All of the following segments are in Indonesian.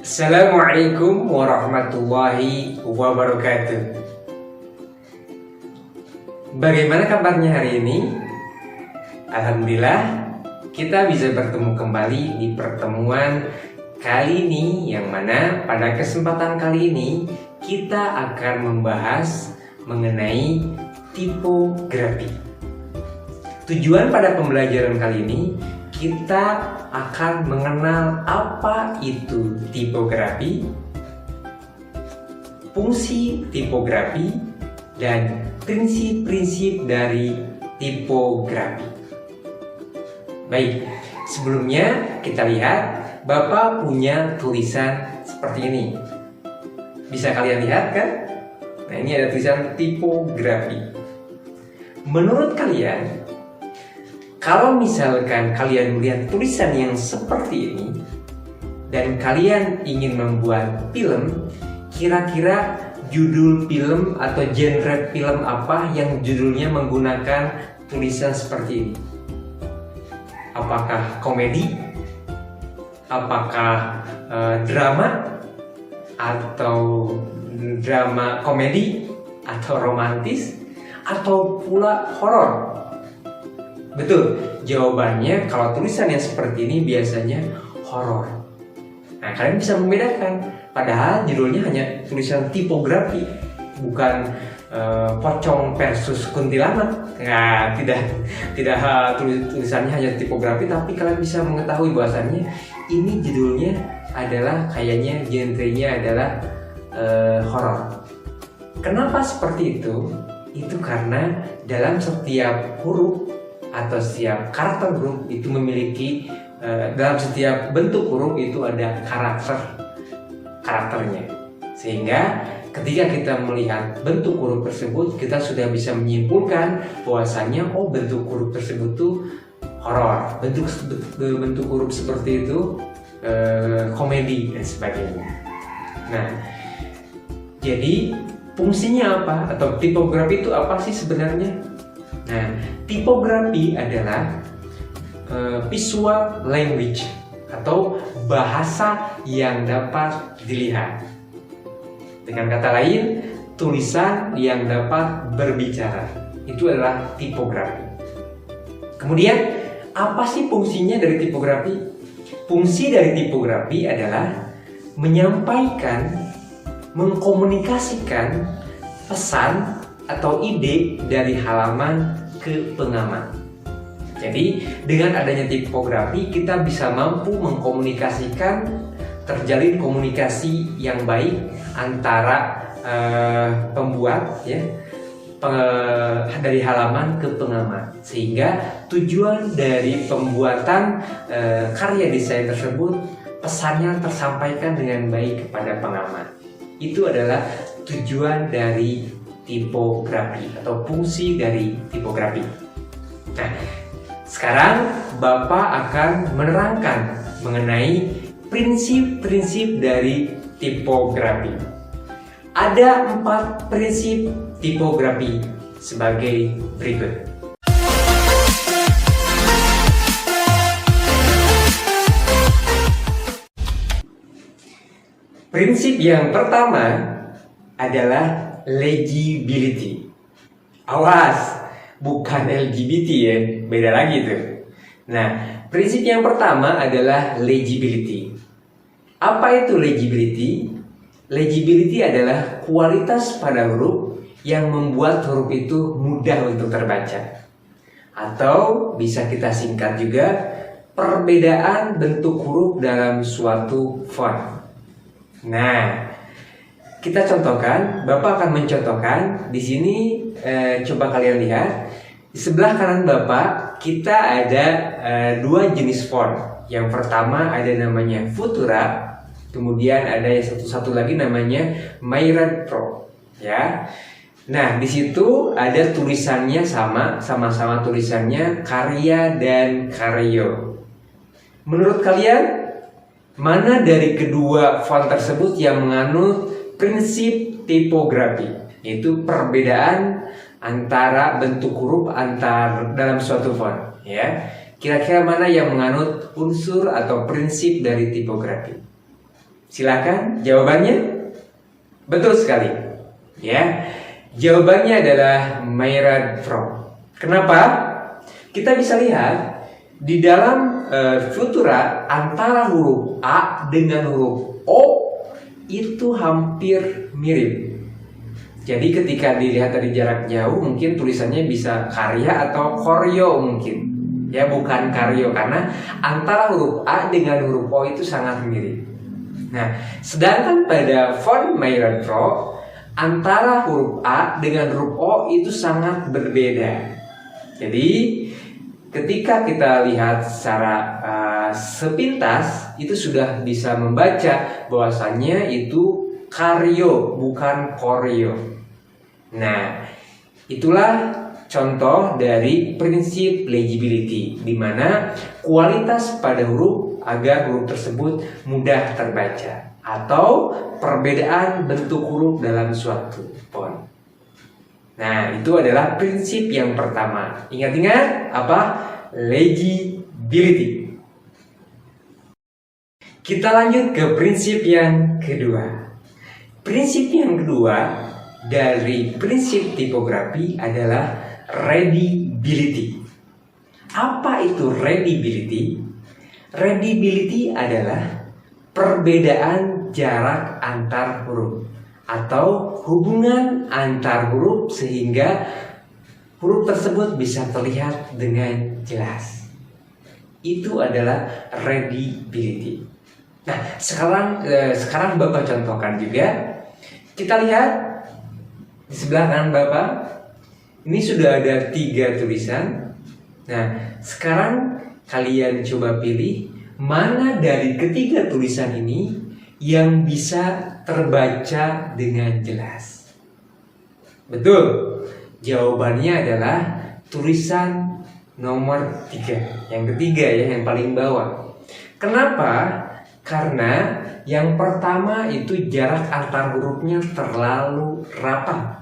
Assalamualaikum warahmatullahi wabarakatuh. Bagaimana kabarnya hari ini? Alhamdulillah, kita bisa bertemu kembali di pertemuan kali ini, yang mana pada kesempatan kali ini kita akan membahas mengenai tipografi. Tujuan pada pembelajaran kali ini, kita akan mengenal apa itu tipografi, fungsi tipografi, dan prinsip-prinsip dari tipografi. Baik, sebelumnya kita lihat Bapak punya tulisan seperti ini. Bisa kalian lihat kan? Nah, ini ada tulisan tipografi. Menurut kalian, kalau misalkan kalian melihat tulisan yang seperti ini dan kalian ingin membuat film, kira-kira judul film atau genre film apa yang judulnya menggunakan tulisan seperti ini? Apakah komedi? Apakah drama? Atau drama komedi? Atau romantis? Atau pula horor? Betul, jawabannya kalau tulisan yang seperti ini biasanya horor. Nah, kalian bisa membedakan, padahal judulnya hanya tulisan tipografi, bukan pocong versus kuntilanak. Nah, tidak tulisannya hanya tipografi, tapi kalian bisa mengetahui bahwasannya ini judulnya adalah kayaknya genrenya adalah horor. Kenapa seperti itu? Itu karena dalam setiap huruf atau setiap karakter huruf itu memiliki dalam setiap bentuk huruf itu ada karakternya, sehingga ketika kita melihat bentuk huruf tersebut kita sudah bisa menyimpulkan bahwasanya bentuk huruf tersebut tuh horor, bentuk huruf seperti itu komedi dan sebagainya. Nah, jadi fungsinya apa atau tipografi itu apa sih sebenarnya? Nah, tipografi adalah visual language atau bahasa yang dapat dilihat. Dengan kata lain, tulisan yang dapat berbicara. Itu adalah tipografi. Kemudian, apa sih fungsinya dari tipografi? Fungsi dari tipografi adalah menyampaikan, mengkomunikasikan pesan atau ide dari halaman ke pengamat. Jadi dengan adanya tipografi kita bisa mampu mengkomunikasikan, terjalin komunikasi yang baik antara pembuat dari halaman ke pengamat, sehingga tujuan dari pembuatan karya desain tersebut pesannya tersampaikan dengan baik kepada pengamat. Itu adalah tujuan dari tipografi atau fungsi dari tipografi. Nah, sekarang Bapak akan menerangkan mengenai prinsip-prinsip dari tipografi. Ada 4 prinsip tipografi sebagai berikut. Prinsip yang pertama adalah legibility. Awas, bukan LGBT ya, beda lagi tuh. Nah, prinsip yang pertama adalah legibility. Apa itu legibility? Legibility adalah kualitas pada huruf yang membuat huruf itu mudah untuk terbaca. Atau bisa kita singkat juga, perbedaan bentuk huruf dalam suatu font. Nah, kita contohkan, Bapak akan mencontohkan di sini. Coba kalian lihat di sebelah kanan Bapak, kita ada 2 jenis font. Yang pertama ada namanya Futura, kemudian ada yang satu lagi namanya Myriad Pro. Ya, nah di situ ada tulisannya sama-sama tulisannya Karya dan Karyo. Menurut kalian, mana dari kedua font tersebut yang menganut prinsip tipografi, yaitu perbedaan antara bentuk huruf dalam suatu font, ya? Kira-kira mana yang menganut unsur atau prinsip dari tipografi? Silakan jawabannya. Betul sekali. Ya, jawabannya adalah Mayrad Frog. Kenapa? Kita bisa lihat di dalam futura antara huruf A dengan huruf O itu hampir mirip. Jadi ketika dilihat dari jarak jauh mungkin tulisannya bisa karya atau koryo mungkin. Ya, bukan karyo, karena antara huruf A dengan huruf O itu sangat mirip. Nah, sedangkan pada font Mayrad Frog antara huruf A dengan huruf O itu sangat berbeda. Jadi ketika kita lihat secara sepintas itu sudah bisa membaca bahwasannya itu karyo bukan koryo. Nah, itulah contoh dari prinsip legibility, di mana kualitas pada huruf agar huruf tersebut mudah terbaca atau perbedaan bentuk huruf dalam suatu font. Nah, itu adalah prinsip yang pertama. Ingat-ingat apa? Legibility. Kita lanjut ke prinsip yang kedua. Prinsip yang kedua dari prinsip tipografi adalah readability. Apa itu readability? Readability adalah perbedaan jarak antar huruf atau hubungan antar huruf sehingga huruf tersebut bisa terlihat dengan jelas. Itu adalah readability. Nah, sekarang Bapak contohkan juga. Kita lihat di sebelah kanan Bapak. Ini sudah ada 3 tulisan. Nah, sekarang kalian coba pilih mana dari ketiga tulisan ini yang bisa terbaca dengan jelas. Betul. Jawabannya adalah tulisan nomor 3. Yang ketiga ya, yang paling bawah. Kenapa? Karena yang pertama itu jarak antar hurufnya terlalu rapat.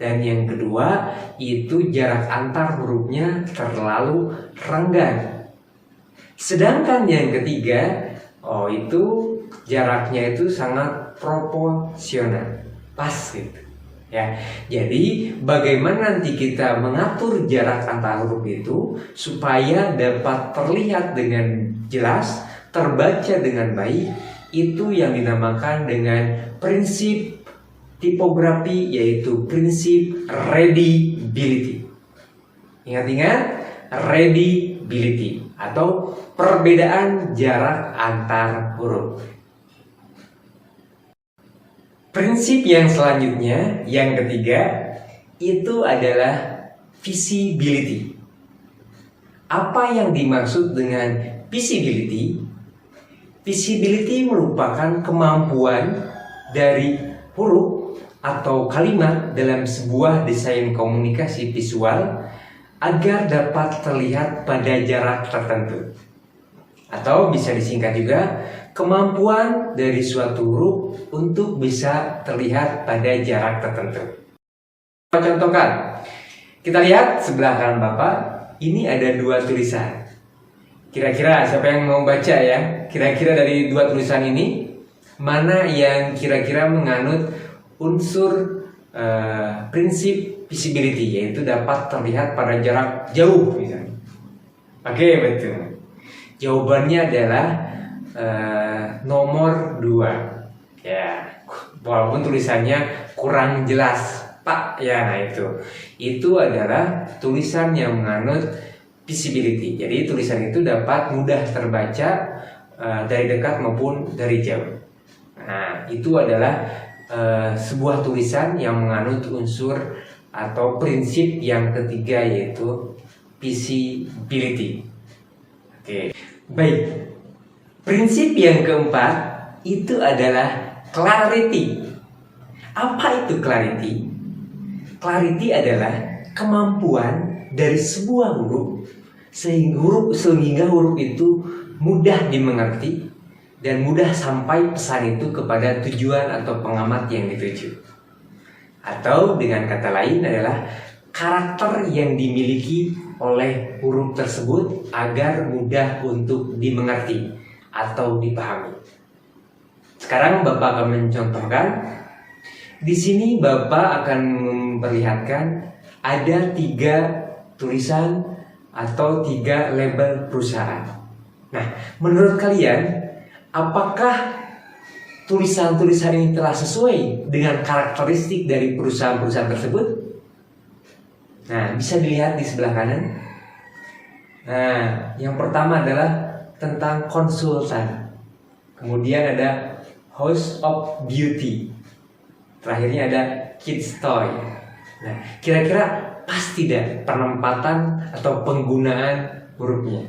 Dan yang kedua itu jarak antar hurufnya terlalu renggang. Sedangkan yang ketiga, itu jaraknya itu sangat proporsional, pas gitu. Ya, jadi bagaimana nanti kita mengatur jarak antar huruf itu supaya dapat terlihat dengan jelas, terbaca dengan baik, itu yang dinamakan dengan prinsip tipografi, yaitu prinsip readability. Ingat-ingat, readability atau perbedaan jarak antar huruf. Prinsip yang selanjutnya, yang ketiga, itu adalah visibility. Apa yang dimaksud dengan visibility? Visibility merupakan kemampuan dari huruf atau kalimat dalam sebuah desain komunikasi visual agar dapat terlihat pada jarak tertentu. Atau bisa disingkat juga, kemampuan dari suatu huruf untuk bisa terlihat pada jarak tertentu. Contohkan, kita lihat sebelah kanan Bapak, ini ada 2 tulisan. Kira-kira siapa yang mau baca ya? Kira-kira dari 2 tulisan ini, mana yang kira-kira menganut unsur prinsip visibility, yaitu dapat terlihat pada jarak jauh misalnya. Oke, betul. Jawabannya adalah nomor 2. Ya, walaupun tulisannya kurang jelas, Pak. Ya, nah itu adalah tulisan yang menganut visibility. Jadi tulisan itu dapat mudah terbaca dari dekat maupun dari jauh. Nah, itu adalah sebuah tulisan yang menganut unsur atau prinsip yang ketiga, yaitu visibility. Oke, baik. Prinsip yang keempat itu adalah clarity. Apa itu clarity? Clarity adalah kemampuan dari sebuah huruf sehingga huruf itu mudah dimengerti dan mudah sampai pesan itu kepada tujuan atau pengamat yang dituju. Atau dengan kata lain adalah karakter yang dimiliki oleh huruf tersebut agar mudah untuk dimengerti atau dipahami. Sekarang Bapak akan mencontohkan. Di sini Bapak akan memperlihatkan ada 3 tulisan atau 3 label perusahaan. Nah, menurut kalian, apakah tulisan-tulisan ini telah sesuai dengan karakteristik dari perusahaan-perusahaan tersebut? Nah, bisa dilihat di sebelah kanan. Nah, yang pertama adalah tentang konsultan. Kemudian ada House of Beauty. Terakhirnya ada Kids Toy. Nah, kira-kira pas tidak penempatan atau penggunaan hurufnya?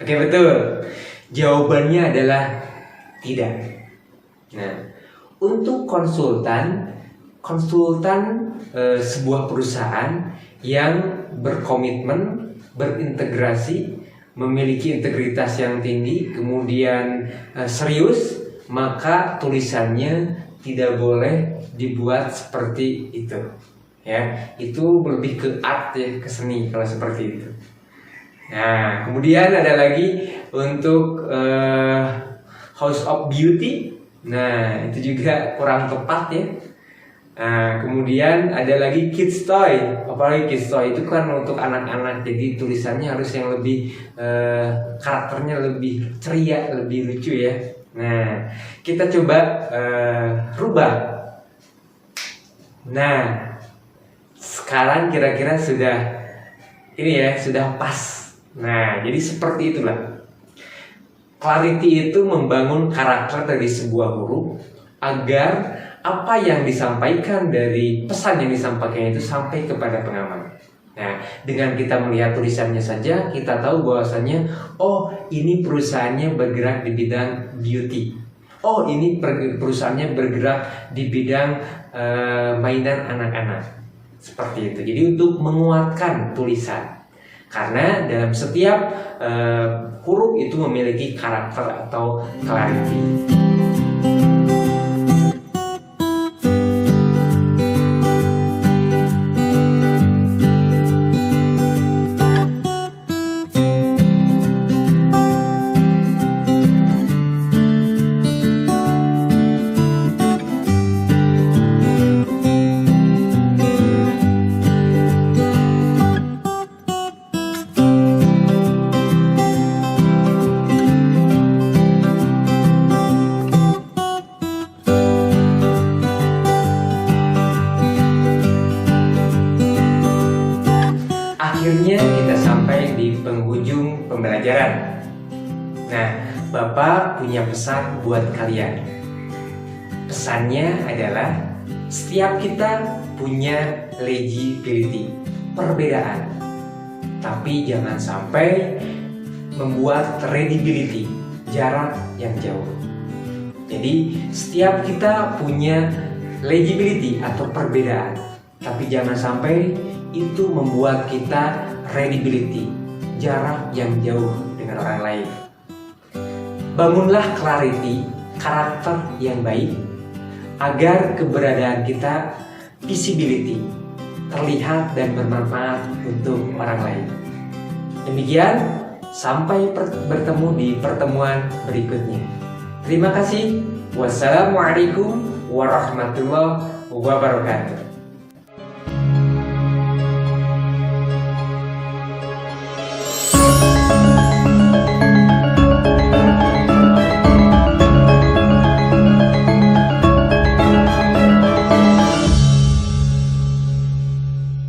Oke, betul. Jawabannya adalah tidak. Nah, untuk konsultan sebuah perusahaan yang berkomitmen, berintegrasi, memiliki integritas yang tinggi, kemudian serius, maka tulisannya tidak boleh dibuat seperti itu. Ya, itu lebih ke art ya, ke seni kalau seperti itu. Nah, kemudian ada lagi untuk House of Beauty. Nah, itu juga kurang tepat ya. Nah, kemudian ada lagi Kids Toy. Apalagi Kids Toy itu kan untuk anak-anak, jadi tulisannya harus yang lebih karakternya lebih ceria, lebih lucu ya. Nah, kita coba rubah. Nah, sekarang kira-kira sudah ini ya, sudah pas. Nah, jadi seperti itulah. Clarity itu membangun karakter dari sebuah huruf agar apa yang disampaikan dari pesan yang disampaikan itu sampai kepada pengamat. Nah, dengan kita melihat tulisannya saja, kita tahu bahwasannya, oh ini perusahaannya bergerak di bidang beauty. Oh ini perusahaannya bergerak di bidang mainan anak-anak. Seperti itu. Jadi untuk menguatkan tulisan. Karena dalam setiap huruf itu memiliki karakter atau clarity. Akhirnya kita sampai di penghujung pembelajaran. Nah, Bapak punya pesan buat kalian. Pesannya adalah setiap kita punya legibility, perbedaan. Tapi jangan sampai membuat credibility, jarak yang jauh. Jadi setiap kita punya legibility atau perbedaan, tapi jangan sampai itu membuat kita credibility, jarak yang jauh dengan orang lain. Bangunlah clarity, karakter yang baik, agar keberadaan kita visibility, terlihat dan bermanfaat untuk orang lain. Demikian, sampai bertemu di pertemuan berikutnya. Terima kasih. Wassalamualaikum warahmatullahi wabarakatuh.